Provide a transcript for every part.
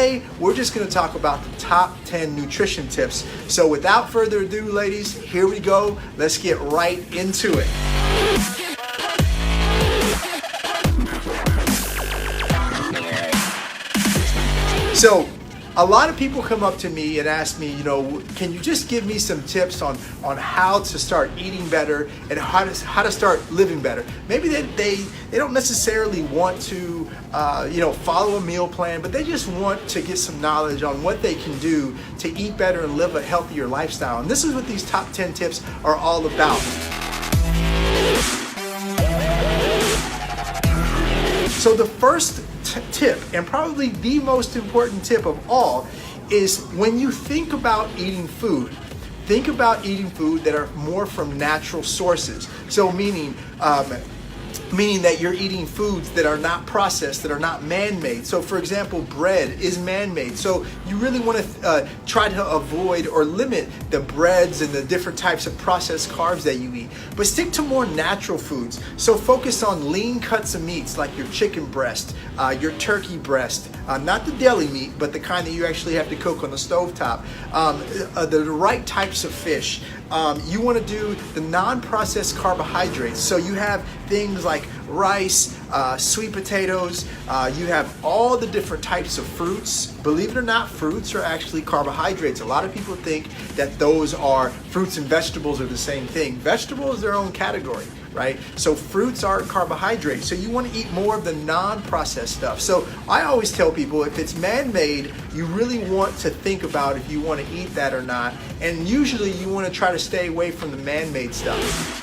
today we're just going to talk about the top 10 nutrition tips. So without further ado, ladies, here we go. Let's get right into it. So a lot of people come up to me and ask me, can you just give me some tips on how to start eating better and how to start living better? Maybe they don't necessarily want to follow a meal plan, but they just want to get some knowledge on what they can do to eat better and live a healthier lifestyle. And this is what these top 10 tips are all about. So the first tip, and probably the most important tip of all, is when you think about eating food, think about eating food that are more from natural sources. So meaning that you're eating foods that are not processed, that are not man-made. So for example, bread is man-made. So you really want to try to avoid or limit the breads and the different types of processed carbs that you eat. But stick to more natural foods. So focus on lean cuts of meats like your chicken breast, your turkey breast, not the deli meat, but the kind that you actually have to cook on the stovetop. The right types of fish. You want to do the non-processed carbohydrates. So you have things like rice, sweet potatoes, you have all the different types of fruits. Believe it or not, fruits are actually carbohydrates. A lot of people think that those are fruits and vegetables are the same thing. Vegetables are their own category, right? So fruits are carbohydrates. So you want to eat more of the non-processed stuff. So I always tell people, if it's man-made, you really want to think about if you want to eat that or not. And usually you want to try to stay away from the man-made stuff.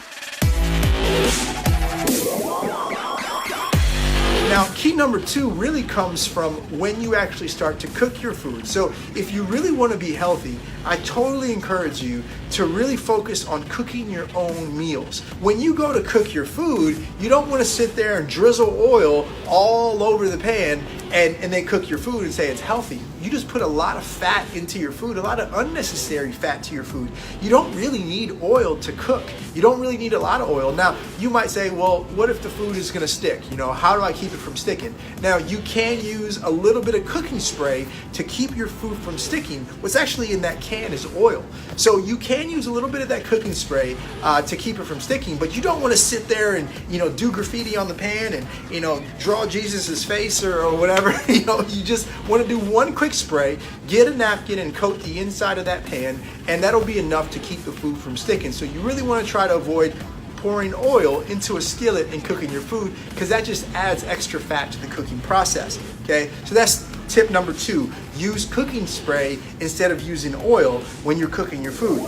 Now, key number 2 really comes from when you actually start to cook your food. So if you really want to be healthy, I totally encourage you to really focus on cooking your own meals. When you go to cook your food, you don't want to sit there and drizzle oil all over the pan and then cook your food and say it's healthy. You just put a lot of fat into your food, a lot of unnecessary fat to your food. You don't really need oil to cook. You don't really need a lot of oil. Now, you might say, well, what if the food is going to stick? How do I keep it from sticking? Now, you can use a little bit of cooking spray to keep your food from sticking. What's actually in that can is oil. So you can use a little bit of that cooking spray to keep it from sticking, but you don't want to sit there and, do graffiti on the pan and, draw Jesus's face or whatever. You just want to do one quick spray, get a napkin and coat the inside of that pan, and that'll be enough to keep the food from sticking. So you really want to try to avoid pouring oil into a skillet and cooking your food, because that just adds extra fat to the cooking process. Okay, so that's tip number 2. Use cooking spray instead of using oil when you're cooking your food.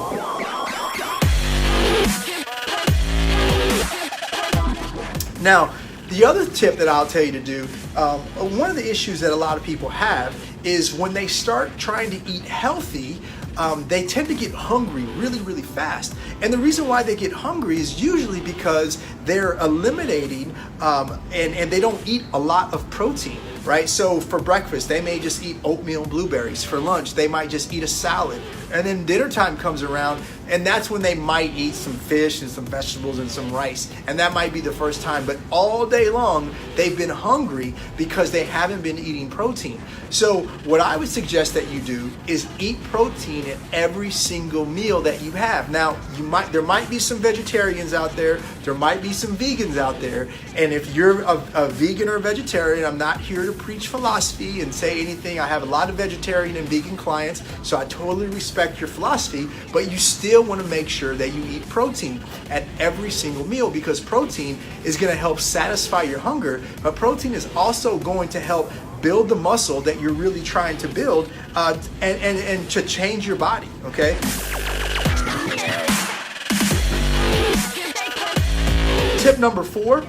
Now, the other tip that I'll tell you to do, one of the issues that a lot of people have is when they start trying to eat healthy, they tend to get hungry really, really fast. And the reason why they get hungry is usually because they're eliminating and they don't eat a lot of protein, right? So for breakfast, they may just eat oatmeal and blueberries. For lunch, they might just eat a salad. And then dinner time comes around, and that's when they might eat some fish and some vegetables and some rice. And that might be the first time. But all day long, they've been hungry because they haven't been eating protein. So what I would suggest that you do is eat protein at every single meal that you have. Now, there might be some vegetarians out there. There might be some vegans out there. And if you're a vegan or a vegetarian, I'm not here to preach philosophy and say anything. I have a lot of vegetarian and vegan clients, so I totally respect your philosophy, but you still want to make sure that you eat protein at every single meal, because protein is going to help satisfy your hunger, but protein is also going to help build the muscle that you're really trying to build and to change your body, okay? Tip number 4,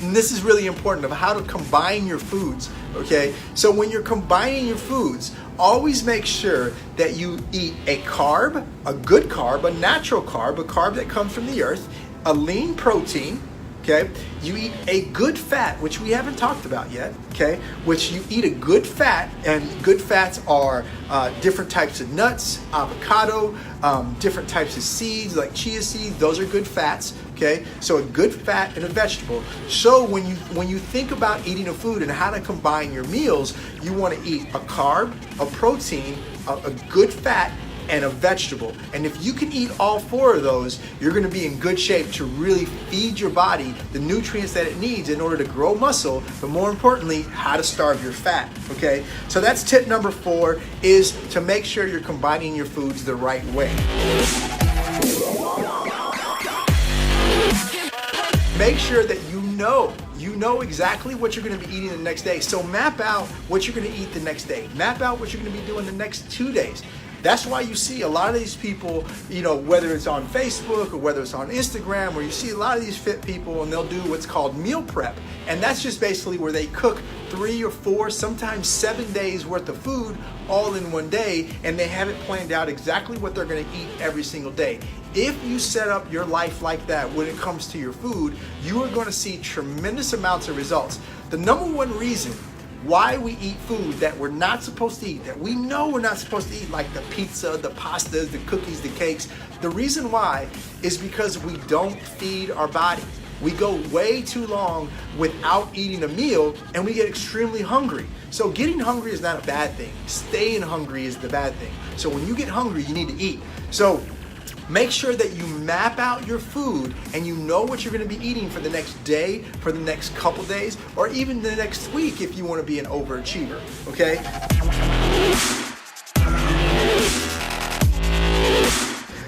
and this is really important, of how to combine your foods, okay? So when you're combining your foods, always make sure that you eat a carb, a good carb, a natural carb, a carb that comes from the earth, a lean protein, okay? You eat a good fat, which we haven't talked about yet, okay? Which you eat a good fat, and good fats are different types of nuts, avocado, different types of seeds like chia seeds. Those are good fats. Okay, so a good fat and a vegetable. So when you think about eating a food and how to combine your meals, you want to eat a carb, a protein, a good fat, and a vegetable. And if you can eat all four of those, you're going to be in good shape to really feed your body the nutrients that it needs in order to grow muscle, but more importantly, how to starve your fat. Okay, so that's tip number 4, is to make sure you're combining your foods the right way. Make sure that you know exactly what you're going to be eating the next day. So map out what you're going to eat the next day. Map out what you're going to be doing the next 2 days. That's why you see a lot of these people, whether it's on Facebook or whether it's on Instagram, where you see a lot of these fit people and they'll do what's called meal prep. And that's just basically where they cook 3 or 4, sometimes 7 days worth of food all in one day, and they have it planned out exactly what they're going to eat every single day. If you set up your life like that when it comes to your food, you are going to see tremendous amounts of results. The number one reason why we eat food that we're not supposed to eat, that we know we're not supposed to eat, like the pizza, the pastas, the cookies, the cakes, the reason why is because we don't feed our body. We go way too long without eating a meal and we get extremely hungry. So getting hungry is not a bad thing. Staying hungry is the bad thing. So when you get hungry, you need to eat. So make sure that you map out your food and you know what you're going to be eating for the next day, for the next couple days, or even the next week if you want to be an overachiever, okay?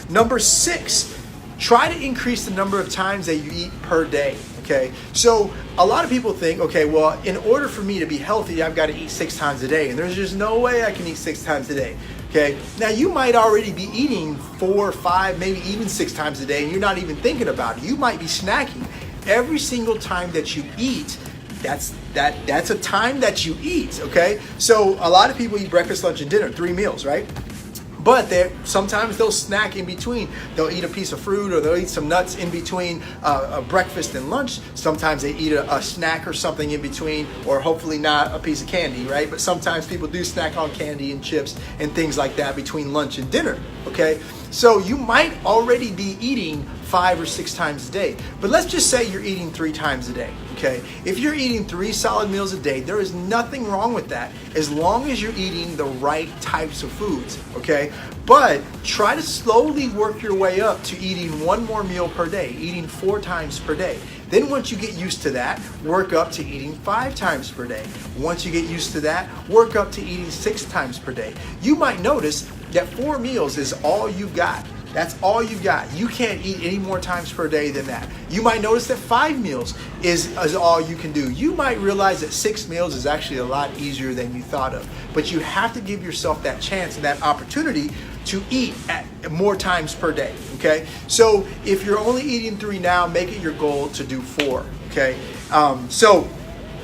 Number 6, try to increase the number of times that you eat per day, okay? So a lot of people think, okay, well, in order for me to be healthy, I've got to eat 6 times a day, and there's just no way I can eat 6 times a day. Okay, now you might already be eating 4, 5, maybe even 6 times a day and you're not even thinking about it. You might be snacking. Every single time that you eat, that's a time that you eat, okay? So a lot of people eat breakfast, lunch, and dinner, 3 meals, right? But sometimes they'll snack in between. They'll eat a piece of fruit or they'll eat some nuts in between a breakfast and lunch. Sometimes they eat a snack or something in between, or hopefully not a piece of candy, right? But sometimes people do snack on candy and chips and things like that between lunch and dinner, okay? So you might already be eating 5 or 6 times a day. But let's just say you're eating 3 times a day, okay? If you're eating 3 solid meals a day, there is nothing wrong with that as long as you're eating the right types of foods, okay? But try to slowly work your way up to eating 1 more meal per day, eating 4 times per day. Then once you get used to that, work up to eating 5 times per day. Once you get used to that, work up to eating 6 times per day. You might notice that 4 meals is all you've got. That's all you've got. You can't eat any more times per day than that. You might notice that 5 meals is all you can do. You might realize that 6 meals is actually a lot easier than you thought of. But you have to give yourself that chance and that opportunity to eat at more times per day, okay? So if you're only eating 3 now, make it your goal to do 4, okay?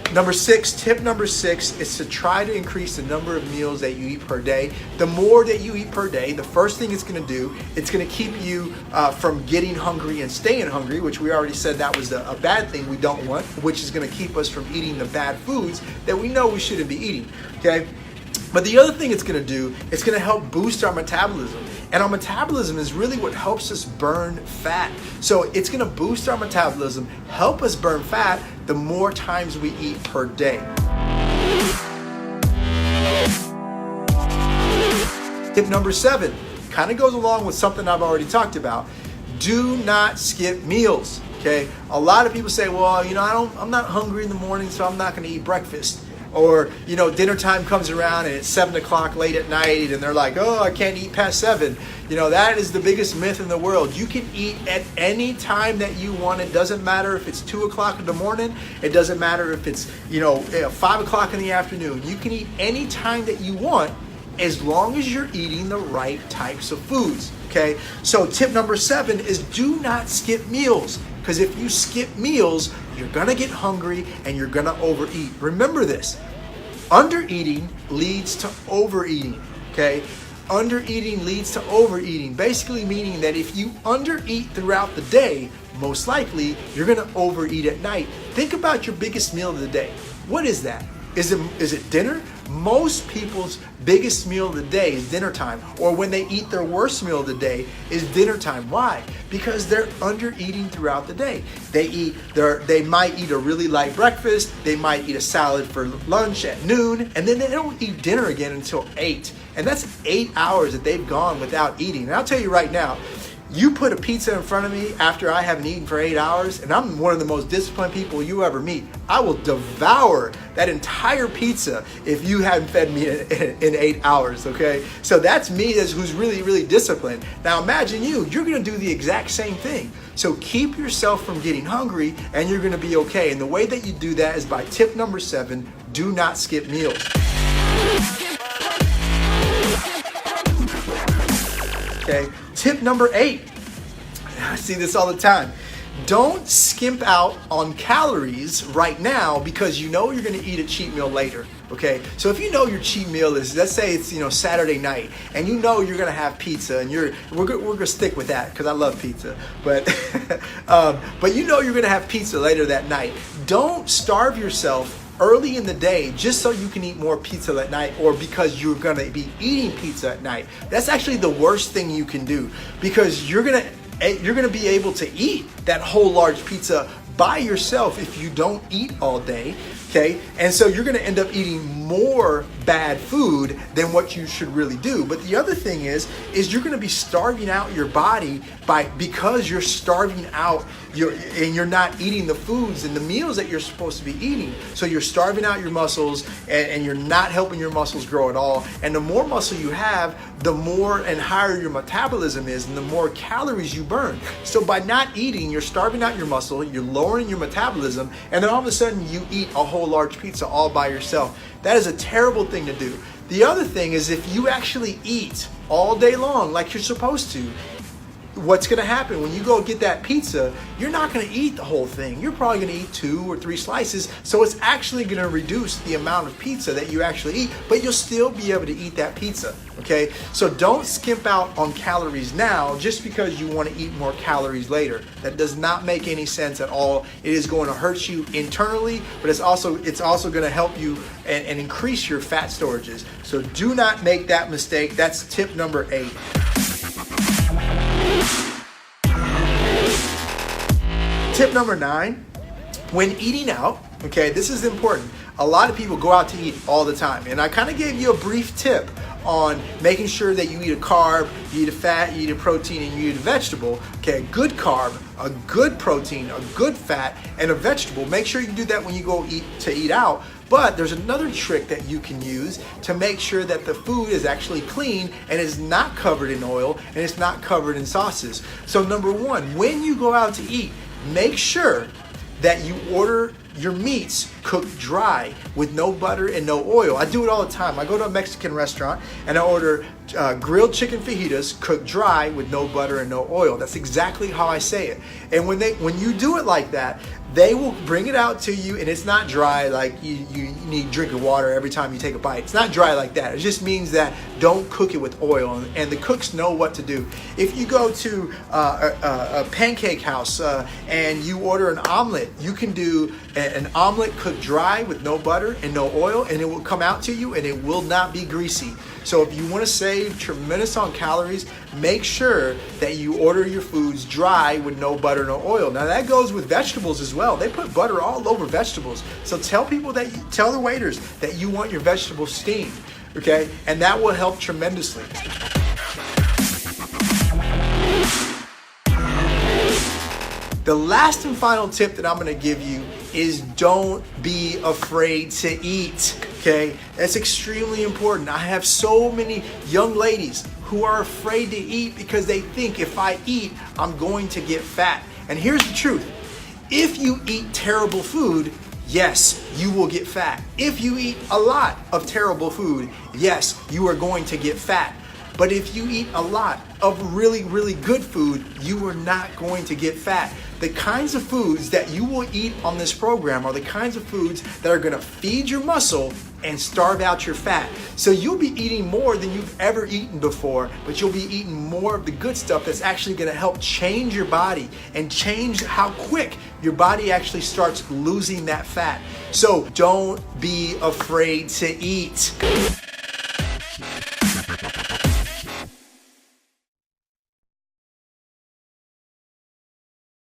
Tip number 6 is to try to increase the number of meals that you eat per day. The more that you eat per day, the first thing it's going to do, it's going to keep you from getting hungry and staying hungry, which we already said that was a bad thing we don't want, which is going to keep us from eating the bad foods that we know we shouldn't be eating, okay? But the other thing it's going to do, it's going to help boost our metabolism. And our metabolism is really what helps us burn fat. So it's going to boost our metabolism, help us burn fat the more times we eat per day. Tip number 7 kind of goes along with something I've already talked about. Do not skip meals. Okay? A lot of people say, well, I'm not hungry in the morning, so I'm not going to eat breakfast. Or, dinner time comes around and it's 7 o'clock late at night and they're like, oh, I can't eat past 7. That is the biggest myth in the world. You can eat at any time that you want. It doesn't matter if it's 2 o'clock in the morning. It doesn't matter if it's, 5 o'clock in the afternoon. You can eat any time that you want as long as you're eating the right types of foods, okay? So tip number 7 is do not skip meals. Because if you skip meals, you're going to get hungry and you're going to overeat. Remember this, undereating leads to overeating, okay? Undereating leads to overeating, basically meaning that if you undereat throughout the day, most likely you're going to overeat at night. Think about your biggest meal of the day. What is that? Is it dinner? Most people's biggest meal of the day is dinner time, or when they eat their worst meal of the day is dinner time. Why? Because they're under eating throughout the day. They might eat a really light breakfast, they might eat a salad for lunch at noon, and then they don't eat dinner again until 8. And that's 8 hours that they've gone without eating. And I'll tell you right now, you put a pizza in front of me after I haven't eaten for 8 hours, and I'm one of the most disciplined people you ever meet. I will devour that entire pizza if you hadn't fed me in 8 hours, okay? So that's me who's really, really disciplined. Now imagine you're gonna do the exact same thing. So keep yourself from getting hungry and you're gonna be okay. And the way that you do that is by tip number 7, do not skip meals. Okay. Tip number 8, I see this all the time. Don't skimp out on calories right now because you know you're going to eat a cheat meal later. Okay, so if you know your cheat meal is, let's say it's Saturday night, and you know you're gonna have pizza, and we're gonna stick with that because I love pizza, but but you know you're gonna have pizza later that night. Don't starve yourself early in the day just so you can eat more pizza at night, or because you're gonna be eating pizza at night. That's actually the worst thing you can do, because you're gonna be able to eat that whole large pizza by yourself if you don't eat all day, okay? And so you're gonna end up eating more bad food than what you should really do. But the other thing is you're gonna be starving out your body because you're starving out and you're not eating the foods and the meals that you're supposed to be eating. So you're starving out your muscles and you're not helping your muscles grow at all. And the more muscle you have, the more and higher your metabolism is and the more calories you burn. So by not eating, you're starving out your muscle, you're lowering your metabolism, and then all of a sudden you eat a whole large pizza all by yourself. That is a terrible thing to do. The other thing is, if you actually eat all day long like you're supposed to, what's gonna happen when you go get that pizza, you're not gonna eat the whole thing. You're probably gonna eat 2 or 3 slices, so it's actually gonna reduce the amount of pizza that you actually eat, but you'll still be able to eat that pizza, okay? So don't skimp out on calories now just because you wanna eat more calories later. That does not make any sense at all. It is going to hurt you internally, but it's also gonna help you and increase your fat storages. So do not make that mistake. That's tip number 8. Tip number 9, when eating out, okay, this is important. A lot of people go out to eat all the time, and I kind of gave you a brief tip on making sure that you eat a carb, you eat a fat, you eat a protein, and you eat a vegetable. Okay, a good carb, a good protein, a good fat, and a vegetable. Make sure you do that when you go eat out. But there's another trick that you can use to make sure that the food is actually clean and is not covered in oil and it's not covered in sauces. So number 1, when you go out to eat, make sure that you order your meats cooked dry with no butter and no oil. I do it all the time. I go to a Mexican restaurant and I order grilled chicken fajitas cooked dry with no butter and no oil. That's exactly how I say it. And when you do it like that, they will bring it out to you, and it's not dry like you need drinking water every time you take a bite. It's not dry like that. It just means that don't cook it with oil, and the cooks know what to do. If you go to a pancake house and you order an omelet, you can do an omelet cooked dry with no butter and no oil, and it will come out to you and it will not be greasy. So if you want to save tremendous on calories, make sure that you order your foods dry with no butter, no oil. Now that goes with vegetables as well. They put butter all over vegetables. So tell the waiters that you want your vegetables steamed, okay? And that will help tremendously. The last and final tip that I'm going to give you is don't be afraid to eat, okay? That's extremely important. I have so many young ladies who are afraid to eat because they think if I eat, I'm going to get fat. And here's the truth. If you eat terrible food, yes, you will get fat. If you eat a lot of terrible food, yes, you are going to get fat. But if you eat a lot of really, really good food, you are not going to get fat. The kinds of foods that you will eat on this program are the kinds of foods that are going to feed your muscle and starve out your fat. So you'll be eating more than you've ever eaten before, but you'll be eating more of the good stuff that's actually gonna help change your body and change how quick your body actually starts losing that fat. So don't be afraid to eat.